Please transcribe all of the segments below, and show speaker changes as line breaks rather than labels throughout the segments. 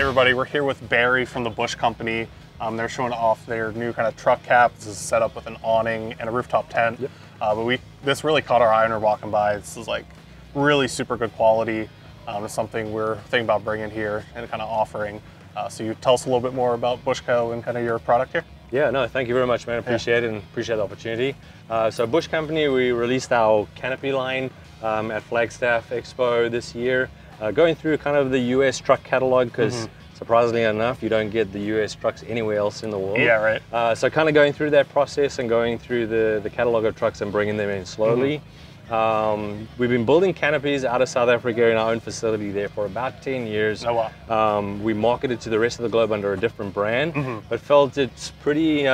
Hey everybody, we're here with Barry from the Bush Company. They're showing off their new kind of truck cap. This is set up with an awning and a rooftop tent.
Yep.
But this really caught our eye when we were walking by. This is like really super good quality. It's something we're thinking about bringing here and kind of offering. So you tell us a little bit more about Bushco and kind of your product here?
Yeah, no, thank you very much, man. Appreciate it and appreciate the opportunity. So Bush Company, we released our Canopy line at Flagstaff Expo this year. Going through kind of the US truck catalog, because surprisingly enough, you don't get the US trucks anywhere else in the world.
Yeah, right.
So kind of going through that process and going through the catalog of trucks and bringing them in slowly. We've been building canopies out of South Africa in our own facility there for about 10 years.
Oh, wow.
We marketed to the rest of the globe under a different brand, but felt it's pretty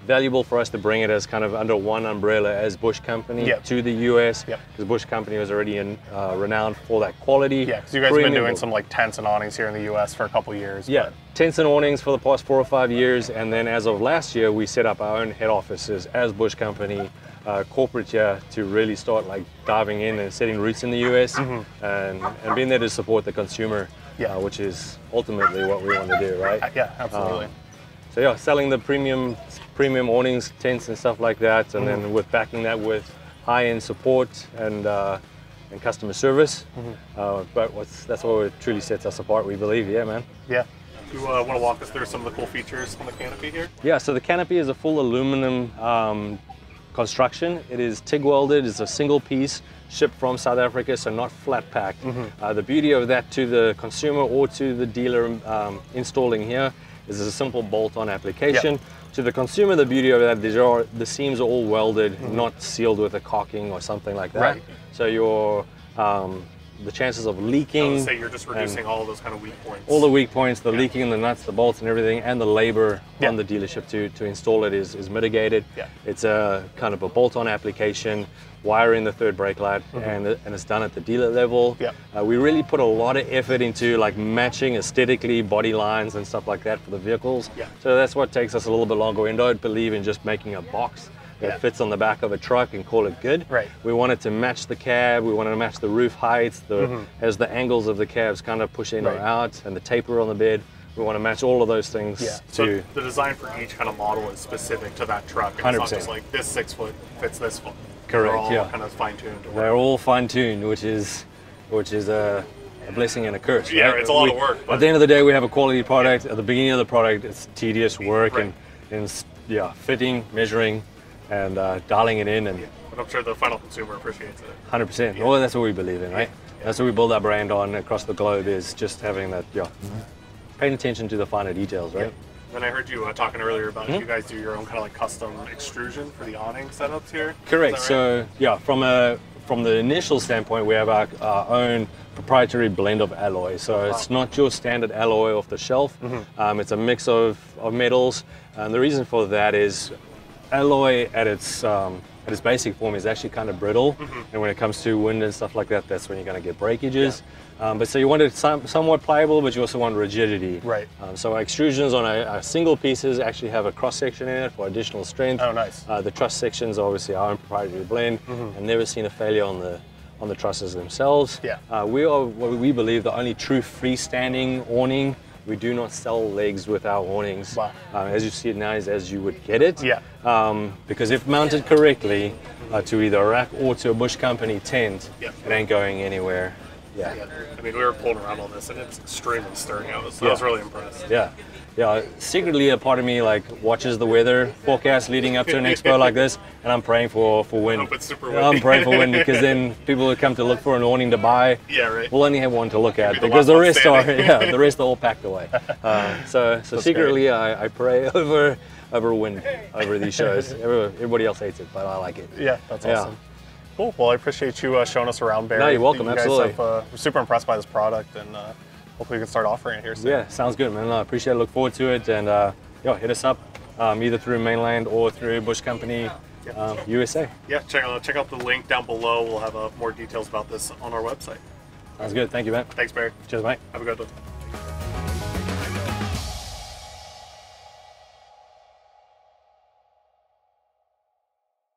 valuable for us to bring it as kind of under one umbrella as Bush Company to the US, because Bush Company was already renowned for that quality.
Yeah, because you guys have been doing some like tents and awnings here in the US for a couple of years.
Yeah, tents and awnings for the past 4 or 5 years, and then as of last year, we set up our own head offices as Bush Company, corporate here, to really start like diving in and setting roots in the US and being there to support the consumer, which is ultimately what we want to do, right?
Yeah, absolutely.
So yeah, selling the premium awnings, tents and stuff like that, and then with backing that with high-end support and customer service. But that's what truly sets us apart, we believe. Yeah, man.
Yeah. You want to walk us through some of the cool features on the canopy here? Yeah,
so the canopy is a full aluminum construction. It is TIG welded. It's a single piece shipped from South Africa, so not flat packed. The beauty of that to the consumer or to the dealer installing here is a simple bolt-on application. To the consumer, the beauty of that, the seams are all welded, not sealed with a caulking or something like that.
Right.
So your the chances of leaking.
I would say you're just reducing all of those kind of weak points.
All the weak points, the leaking, the nuts, the bolts and everything, and the labor on the dealership to install it is mitigated. It's a kind of a bolt-on application, wire in the third brake light, and it's done at the dealer level. We really put a lot of effort into like matching aesthetically body lines and stuff like that for the vehicles. So that's what takes us a little bit longer. We don't believe in just making a box that fits on the back of a truck and call it good. We wanted to match the cab, we wanted to match the roof heights, as the angles of the cabs kind of push in or out, and the taper on the bed. We want to match all of those things.
So the design for each kind of model is specific to that truck. It's
100%.
not just like this 6 foot fits this foot.
Correct.
They're all kind of fine-tuned.
They're all fine-tuned, which is a blessing and a curse.
Yeah,
right?
it's a lot of work.
At the end of the day, we have a quality product. At the beginning of the product, it's tedious work and fitting, measuring, and dialing it in.
But I'm sure the final consumer appreciates it.
100%. Well, that's what we believe in, right? That's what we build our brand on across the globe, is just having that, paying attention to the finer details, right?
And I heard you talking earlier about you guys do your own kind of like custom extrusion for the awning setups here.
Correct.
Right?
So yeah, from the initial standpoint, we have our own proprietary blend of alloy. So it's not your standard alloy off the shelf. It's a mix of metals, and the reason for that is alloy at its basic form is actually kind of brittle, and when it comes to wind and stuff like that, that's when you're going to get breakages. But so you want it somewhat pliable, but you also want rigidity. So our extrusions on our single pieces actually have a cross section in it for additional strength.
Oh, nice.
The truss sections are obviously our own proprietary blend. I've never seen a failure on the trusses themselves. We are what we believe the only true freestanding awning. We do not sell legs with our awnings. As you see it now, is as you would get it. Because if mounted correctly to either a rack or to a Bush Company tent, it ain't going anywhere.
I mean, we were pulling around on this, and it's extremely sturdy. I was really impressed.
Secretly, a part of me like watches the weather forecast leading up to an expo like this, and I'm praying for wind.
I hope it's super windy.
I'm praying for wind, because then people would come to look for an awning to buy. We'll only have one to look at, because the rest are all packed away. So secretly, I pray over wind over these shows. Everybody else hates it, but I like it.
Yeah, that's awesome. Cool. Well, I appreciate you showing us around, Barry.
No, you're welcome. Absolutely.
We're super impressed by this product, and hopefully we can start offering it here soon.
Yeah, sounds good, man. I appreciate it. Look forward to it, and hit us up either through Mainland or through Bush Company USA.
Yeah, check out the link down below. We'll have more details about this on our website.
Sounds good. Thank you, man.
Thanks, Barry.
Cheers, mate.
Have a good one.